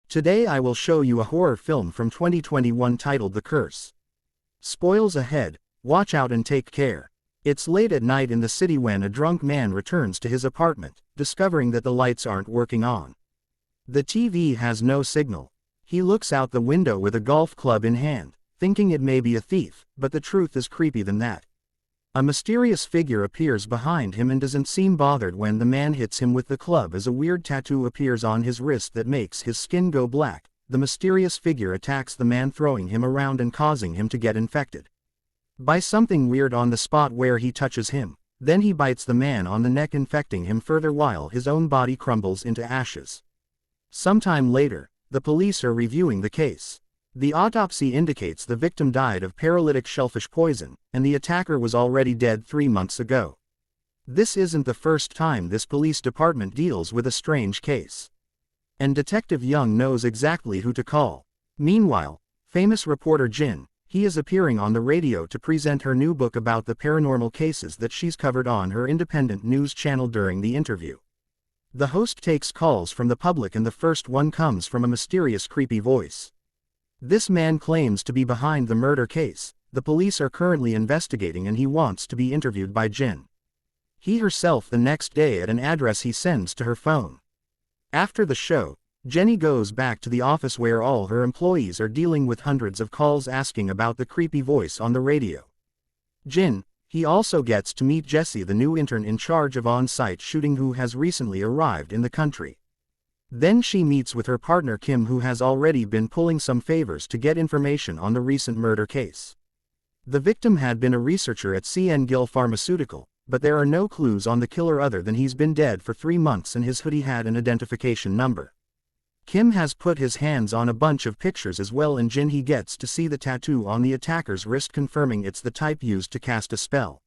Today I will show you a horror film from 2021 titled The Curse. Spoils ahead, watch out and take care. It's late at night in the city when a drunk man returns to his apartment, discovering that the lights aren't working on. The TV has no signal. He looks out the window with a golf club in hand, thinking it may be a thief, but the truth is creepier than that. A mysterious figure appears behind him and doesn't seem bothered when the man hits him with the club as a weird tattoo appears on his wrist that makes his skin go black. The mysterious figure attacks the man, throwing him around and causing him to get infected by something weird on the spot where he touches him. Then he bites the man on the neck, infecting him further while his own body crumbles into ashes. Sometime later, the police are reviewing the case. The autopsy indicates the victim died of paralytic shellfish poison, and the attacker was already dead 3 months ago. This isn't the first time this police department deals with a strange case. And Detective Young knows exactly who to call. Meanwhile, famous reporter Jin, he is appearing on the radio to present her new book about the paranormal cases that she's covered on her independent news channel. During the interview, the host takes calls from the public, and the first one comes from a mysterious, creepy voice. This man claims to be behind the murder case. The police are currently investigating and he wants to be interviewed by Jin. He herself the next day at an address he sends to her phone. After the show, Jenny goes back to the office where all her employees are dealing with hundreds of calls asking about the creepy voice on the radio. Jin, he also gets to meet Jessie, the new intern in charge of on-site shooting, who has recently arrived in the country. Then she meets with her partner Kim, who has already been pulling some favors to get information on the recent murder case. The victim had been a researcher at CN Gill Pharmaceutical, but there are no clues on the killer other than he's been dead for 3 months and his hoodie had an identification number. Kim has put his hands on a bunch of pictures as well, and Jin, he gets to see the tattoo on the attacker's wrist, confirming it's the type used to cast a spell.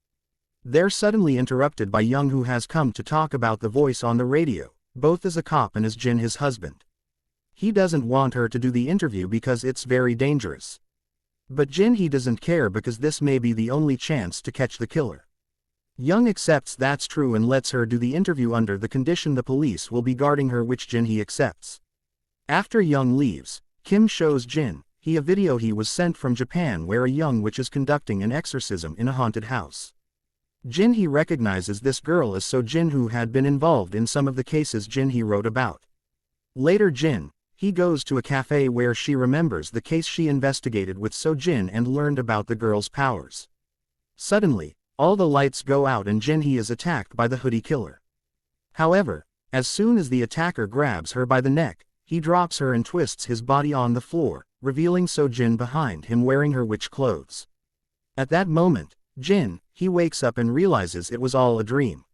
They're suddenly interrupted by Young, who has come to talk about the voice on the radio, both as a cop and as Jin, his husband. He doesn't want her to do the interview because it's very dangerous. But Jin, he doesn't care because this may be the only chance to catch the killer. Young accepts that's true and lets her do the interview under the condition the police will be guarding her, which Jin, he accepts. After Young leaves, Kim shows Jin, he a video he was sent from Japan where a young witch is conducting an exorcism in a haunted house. Jin, he recognizes this girl as So Jin, who had been involved in some of the cases Jin, he wrote about. Later Jin, he goes to a cafe where she remembers the case she investigated with So Jin and learned about the girl's powers. Suddenly, all the lights go out and Jin, he is attacked by the hoodie killer. However, as soon as the attacker grabs her by the neck, he drops her and twists his body on the floor, revealing So Jin behind him wearing her witch clothes. At that moment, Jin, he wakes up and realizes it was all a dream.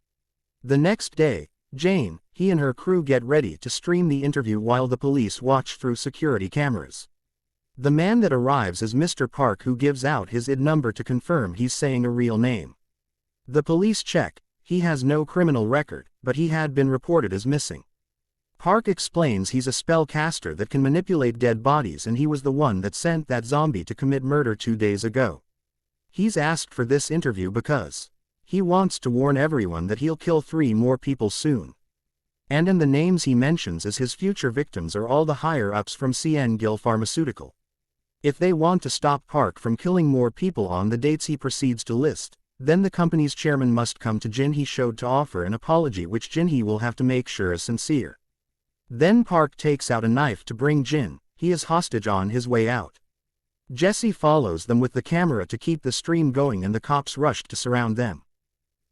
The next day, Jane, he and her crew get ready to stream the interview while the police watch through security cameras. The man that arrives is Mr. Park, who gives out his ID number to confirm he's saying a real name. The police check, he has no criminal record, but he had been reported as missing. Park explains he's a spellcaster that can manipulate dead bodies and he was the one that sent that zombie to commit murder 2 days ago. He's asked for this interview because he wants to warn everyone that he'll kill 3 more people soon. And the names he mentions as his future victims are all the higher-ups from CN Gill Pharmaceutical. If they want to stop Park from killing more people on the dates he proceeds to list, then the company's chairman must come to Jin, he showed to offer an apology, which Jin, he will have to make sure is sincere. Then Park takes out a knife to bring Jin, he is hostage on his way out. Jessie follows them with the camera to keep the stream going and the cops rushed to surround them.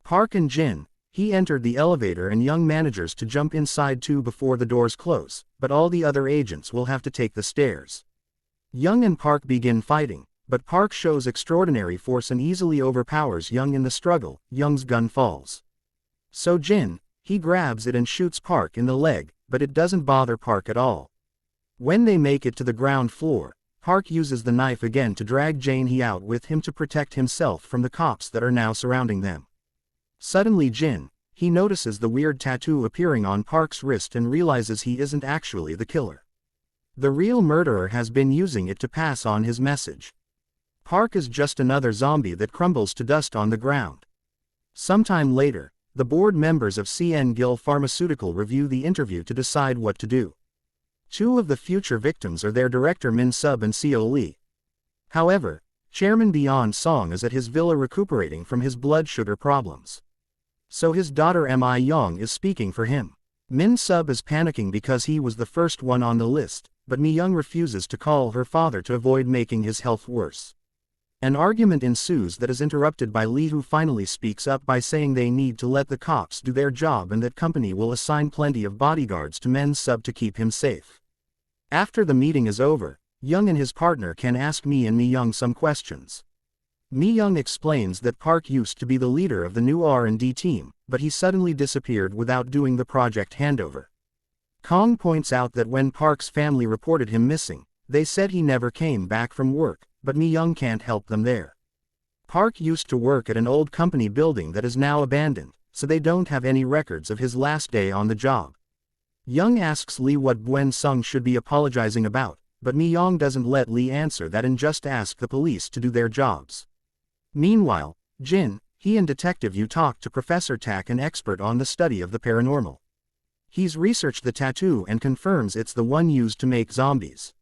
Park and Jin, he entered the elevator and Young manages to jump inside too before the doors close, but all the other agents will have to take the stairs. Young and Park begin fighting, but Park shows extraordinary force and easily overpowers Young in the struggle. Young's gun falls. So Jin, he grabs it and shoots Park in the leg, but it doesn't bother Park at all. When they make it to the ground floor, Park uses the knife again to drag Jane he out with him to protect himself from the cops that are now surrounding them. Suddenly Jin, he notices the weird tattoo appearing on Park's wrist and realizes he isn't actually the killer. The real murderer has been using it to pass on his message. Park is just another zombie that crumbles to dust on the ground. Sometime later, the board members of CN Gill Pharmaceutical review the interview to decide what to do. Two of the future victims are their director Min Sub and CEO Lee. However, Chairman Beyond Song is at his villa recuperating from his blood sugar problems. So his daughter Mi Young is speaking for him. Min Sub is panicking because he was the first one on the list, but Mi Young refuses to call her father to avoid making his health worse. An argument ensues that is interrupted by Lee, who finally speaks up by saying they need to let the cops do their job and that company will assign plenty of bodyguards to Min Sub to keep him safe. After the meeting is over, Young and his partner can ask Mi and Mi Young some questions. Mi Young explains that Park used to be the leader of the new R&D team, but he suddenly disappeared without doing the project handover. Kong points out that when Park's family reported him missing, they said he never came back from work, but Mi Young can't help them there. Park used to work at an old company building that is now abandoned, so they don't have any records of his last day on the job. Young asks Lee what Buen Sung should be apologizing about, but Mi Young doesn't let Lee answer that and just ask the police to do their jobs. Meanwhile, Jin, he and Detective Yu talk to Professor Tak, an expert on the study of the paranormal. He's researched the tattoo and confirms it's the one used to make zombies.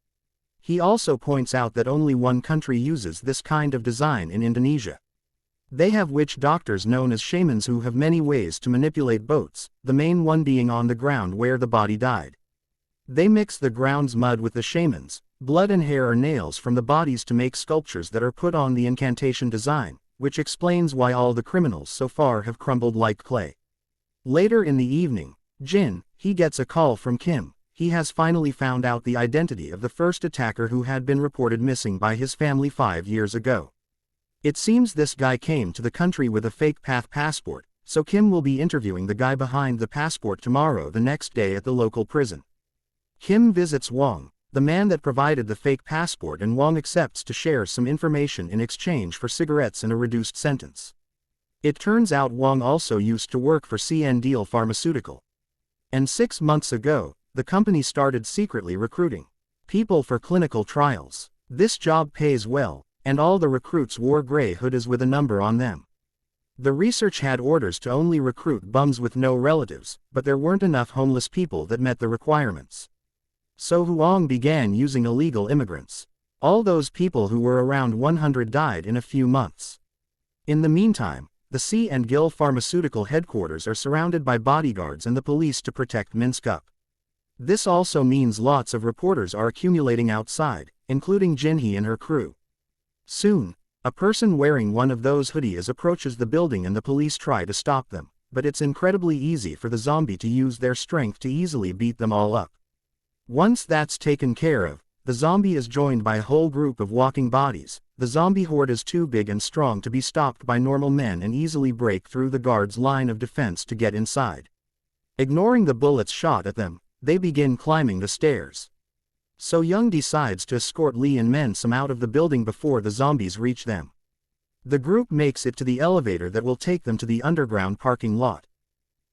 He also points out that only one country uses this kind of design in Indonesia. They have witch doctors known as shamans who have many ways to manipulate boats, the main one being on the ground where the body died. They mix the ground's mud with the shamans' blood and hair or nails from the bodies to make sculptures that are put on the incantation design, which explains why all the criminals so far have crumbled like clay. Later in the evening, Jin, he gets a call from Kim. He has finally found out the identity of the first attacker who had been reported missing by his family 5 years ago. It seems this guy came to the country with a fake passport, so Kim will be interviewing the guy behind the passport tomorrow, the next day at the local prison. Kim visits Wong, the man that provided the fake passport, and Wong accepts to share some information in exchange for cigarettes and a reduced sentence. It turns out Wong also used to work for CN Deal Pharmaceutical. And 6 months ago, the company started secretly recruiting people for clinical trials. This job pays well, and all the recruits wore gray hoodies with a number on them. The research had orders to only recruit bums with no relatives, but there weren't enough homeless people that met the requirements. So Huang began using illegal immigrants. All those people who were around 100 died in a few months. In the meantime, the C and Gil pharmaceutical headquarters are surrounded by bodyguards and the police to protect Minsk up. This also means lots of reporters are accumulating outside, including Jinhee and her crew. Soon, a person wearing one of those hoodies approaches the building and the police try to stop them, but it's incredibly easy for the zombie to use their strength to easily beat them all up. Once that's taken care of, the zombie is joined by a whole group of walking bodies. The zombie horde is too big and strong to be stopped by normal men and easily break through the guards' line of defense to get inside. Ignoring the bullets shot at them, they begin climbing the stairs. So Young decides to escort Lee and Men some out of the building before the zombies reach them. The group makes it to the elevator that will take them to the underground parking lot.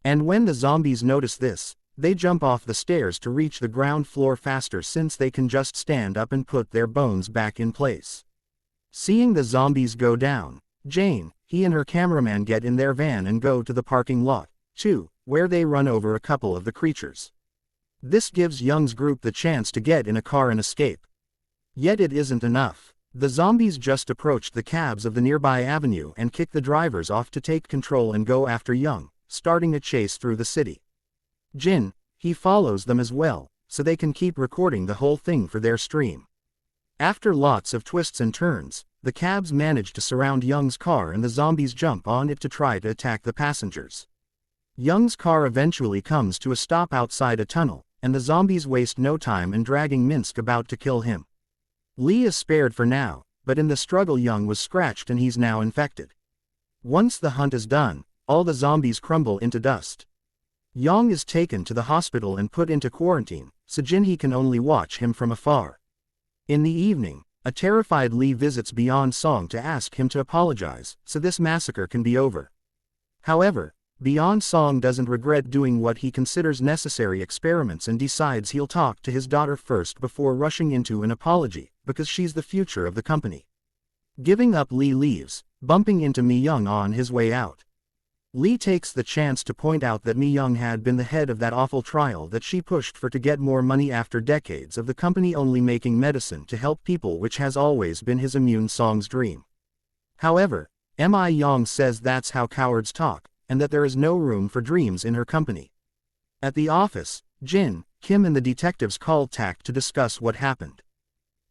And when the zombies notice this, they jump off the stairs to reach the ground floor faster since they can just stand up and put their bones back in place. Seeing the zombies go down, Jane, he and her cameraman get in their van and go to the parking lot, too, where they run over a couple of the creatures. This gives Young's group the chance to get in a car and escape. Yet it isn't enough. The zombies just approach the cabs of the nearby avenue and kick the drivers off to take control and go after Young, starting a chase through the city. Jin, he follows them as well, so they can keep recording the whole thing for their stream. After lots of twists and turns, the cabs manage to surround Young's car and the zombies jump on it to try to attack the passengers. Young's car eventually comes to a stop outside a tunnel, and the zombies waste no time in dragging Minsk about to kill him. Lee is spared for now, but in the struggle Young was scratched and he's now infected. Once the hunt is done, all the zombies crumble into dust. Young is taken to the hospital and put into quarantine, so Jinhee can only watch him from afar. In the evening, a terrified Lee visits Beyond Song to ask him to apologize, so this massacre can be over. However, Beyond Song doesn't regret doing what he considers necessary experiments and decides he'll talk to his daughter first before rushing into an apology, because she's the future of the company. Giving up, Lee leaves, bumping into Mi Young on his way out. Lee takes the chance to point out that Mi Young had been the head of that awful trial that she pushed for to get more money after decades of the company only making medicine to help people, which has always been his Immune Song's dream. However, Mi Young says that's how cowards talk, and that there is no room for dreams in her company. At the office, Jin, Kim and the detectives called Tak to discuss what happened.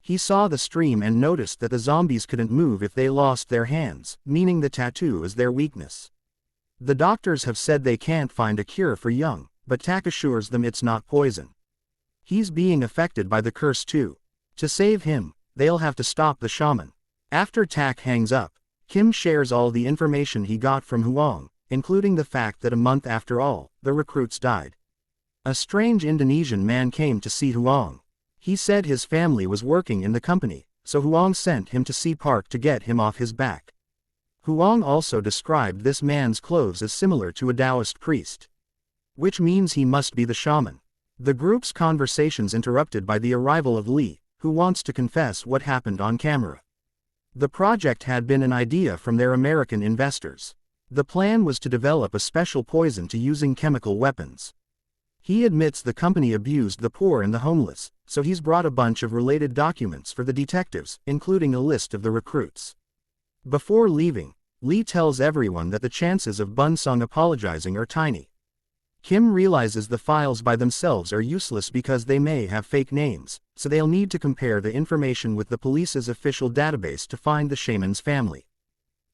He saw the stream and noticed that the zombies couldn't move if they lost their hands, meaning the tattoo is their weakness. The doctors have said they can't find a cure for Young, but Tak assures them it's not poison. He's being affected by the curse too. To save him, they'll have to stop the shaman. After Tak hangs up, Kim shares all the information he got from Huang, including the fact that a month after all, the recruits died. A strange Indonesian man came to see Huang. He said his family was working in the company, so Huang sent him to see Park to get him off his back. Huang also described this man's clothes as similar to a Taoist priest, which means he must be the shaman. The group's conversations interrupted by the arrival of Lee, who wants to confess what happened on camera. The project had been an idea from their American investors. The plan was to develop a special poison to using chemical weapons. He admits the company abused the poor and the homeless, so he's brought a bunch of related documents for the detectives, including a list of the recruits. Before leaving, Lee tells everyone that the chances of Bunsung apologizing are tiny. Kim realizes the files by themselves are useless because they may have fake names, so they'll need to compare the information with the police's official database to find the shaman's family.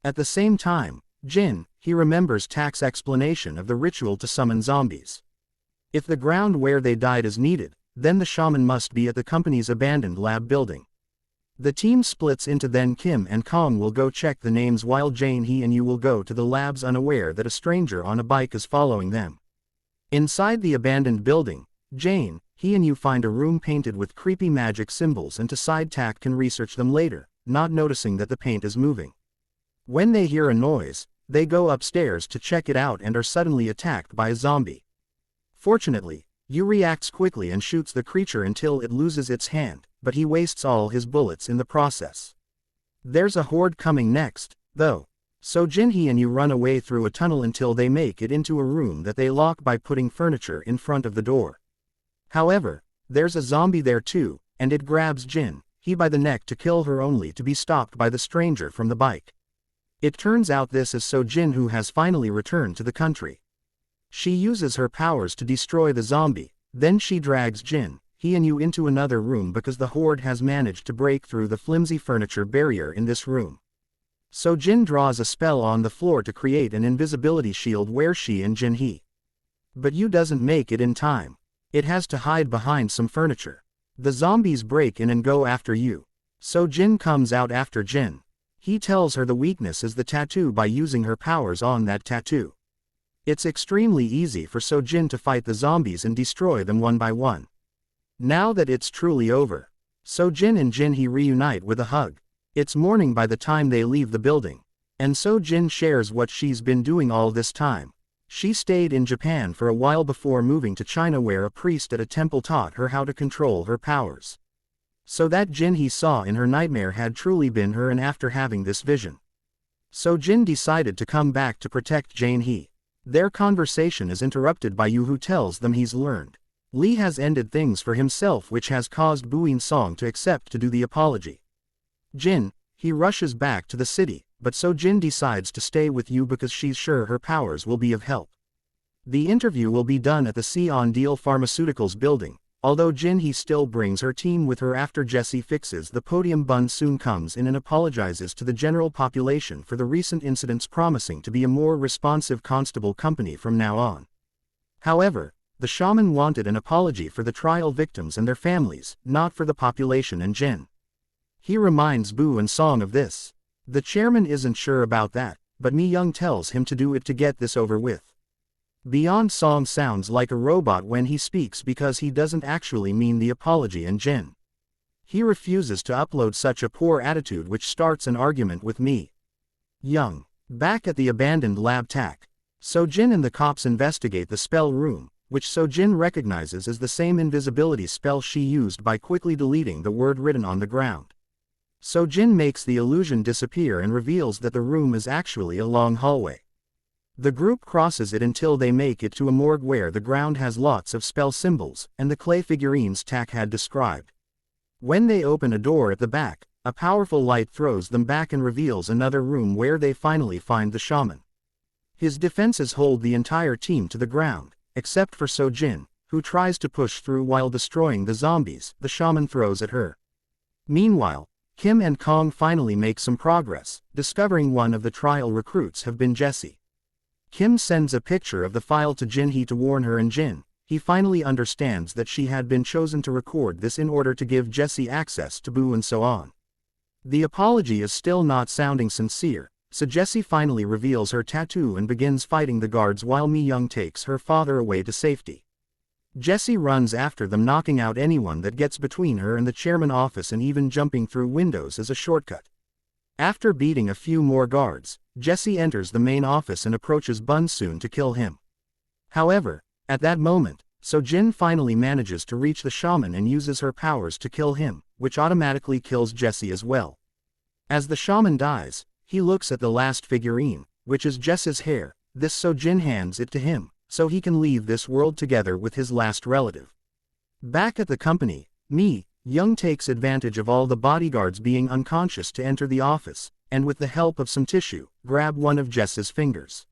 At the same time, Jin, he remembers Tak's explanation of the ritual to summon zombies. If the ground where they died is needed, then the shaman must be at the company's abandoned lab building. The team splits into then Kim and Kong will go check the names while Jane he and you will go to the labs unaware that a stranger on a bike is following them. Inside the abandoned building, Jane, he and you find a room painted with creepy magic symbols and decide Tak can research them later, not noticing that the paint is moving. When they hear a noise, they go upstairs to check it out and are suddenly attacked by a zombie. Fortunately, Yu reacts quickly and shoots the creature until it loses its hand, but he wastes all his bullets in the process. There's a horde coming next, though. So Jinhee and Yu run away through a tunnel until they make it into a room that they lock by putting furniture in front of the door. However, there's a zombie there too, and it grabs Jinhee by the neck to kill her only to be stopped by the stranger from the bike. It turns out this is So Jin, who has finally returned to the country. She uses her powers to destroy the zombie, then she drags Jinhee and Yu into another room because the horde has managed to break through the flimsy furniture barrier in this room. So Jin draws a spell on the floor to create an invisibility shield where she and Jinhee. But Yu doesn't make it in time. It has to hide behind some furniture. The zombies break in and go after Yu. So Jin comes out after Jin. He tells her the weakness is the tattoo by using her powers on that tattoo. It's extremely easy for So Jin to fight the zombies and destroy them one by one. Now that it's truly over, So Jin and Jinhee reunite with a hug. It's morning by the time they leave the building. And So Jin shares what she's been doing all this time. She stayed in Japan for a while before moving to China, where a priest at a temple taught her how to control her powers. So that Jinhee saw in her nightmare had truly been her, and after having this vision, So Jin decided to come back to protect Jinhee. Their conversation is interrupted by Yu, who tells them he's learned. Lee has ended things for himself, which has caused Buin Song to accept to do the apology. Jin, he rushes back to the city, but So Jin decides to stay with Yu because she's sure her powers will be of help. The interview will be done at the Sion Deal Pharmaceuticals building, although Jinhee still brings her team with her after Jesse fixes the podium. Bun soon comes in and apologizes to the general population for the recent incidents, promising to be a more responsive constable company from now on. However, the shaman wanted an apology for the trial victims and their families, not for the population and Jin. He reminds Bu and Song of this. The chairman isn't sure about that, but Mi Young tells him to do it to get this over with. Beyond Song sounds like a robot when he speaks because he doesn't actually mean the apology, and Jin. He refuses to upload such a poor attitude, which starts an argument with Mi Young. Back at the abandoned lab, Tak, So Jin and the cops investigate the spell room, which So Jin recognizes as the same invisibility spell she used by quickly deleting the word written on the ground. So Jin makes the illusion disappear and reveals that the room is actually a long hallway. The group crosses it until they make it to a morgue where the ground has lots of spell symbols and the clay figurines Tak had described. When they open a door at the back, a powerful light throws them back and reveals another room where they finally find the shaman. His defenses hold the entire team to the ground, except for Sojin, who tries to push through while destroying the zombies the shaman throws at her. Meanwhile, Kim and Kong finally make some progress, discovering one of the trial recruits have been Jesse. Kim sends a picture of the file to Jin-hee to warn her, and he finally understands that she had been chosen to record this in order to give Jesse access to Boo and so on. The apology is still not sounding sincere, so Jesse finally reveals her tattoo and begins fighting the guards while Mi-young takes her father away to safety. Jesse runs after them, knocking out anyone that gets between her and the chairman's office and even jumping through windows as a shortcut. After beating a few more guards, Jesse enters the main office and approaches Bun soon to kill him. However, at that moment, Sojin finally manages to reach the shaman and uses her powers to kill him, which automatically kills Jesse as well. As the shaman dies, he looks at the last figurine, which is Jesse's hair. This Sojin hands it to him, so he can leave this world together with his last relative. Back at the company, Mi-young takes advantage of all the bodyguards being unconscious to enter the office, and with the help of some tissue, grab one of Jess's fingers.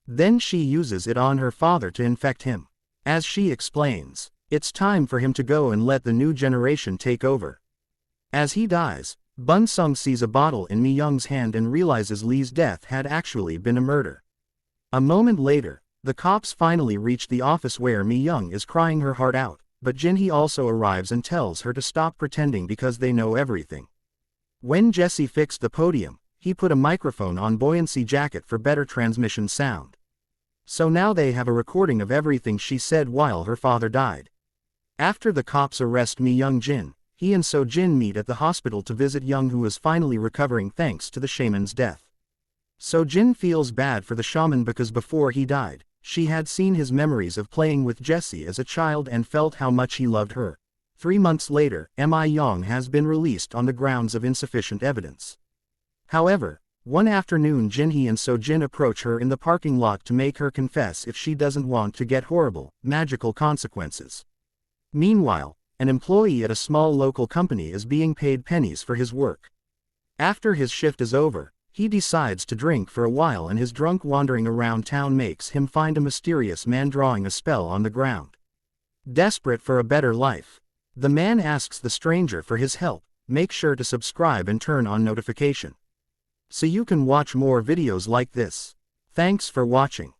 Then she uses it on her father to infect him. As she explains, it's time for him to go and let the new generation take over. As he dies, Bun Sung sees a bottle in Mi-young's hand and realizes Lee's death had actually been a murder. A moment later, the cops finally reach the office where Mi-young is crying her heart out, but Jin-hee also arrives and tells her to stop pretending because they know everything. When Jesse fixed the podium, he put a microphone on Buoyancy Jacket for better transmission sound. So now they have a recording of everything she said while her father died. After the cops arrest Mi-young, he and Sojin meet at the hospital to visit Young, who is finally recovering thanks to the shaman's death. Sojin feels bad for the shaman because before he died, she had seen his memories of playing with Jesse as a child and felt how much he loved her. 3 months later, Mi-young has been released on the grounds of insufficient evidence. However, one afternoon Jin-hee and Sojin approach her in the parking lot to make her confess if she doesn't want to get horrible, magical consequences. Meanwhile, an employee at a small local company is being paid pennies for his work. After his shift is over, he decides to drink for a while, and his drunk wandering around town makes him find a mysterious man drawing a spell on the ground. Desperate for a better life, the man asks the stranger for his help. Make sure to subscribe and turn on notification, so you can watch more videos like this. Thanks for watching.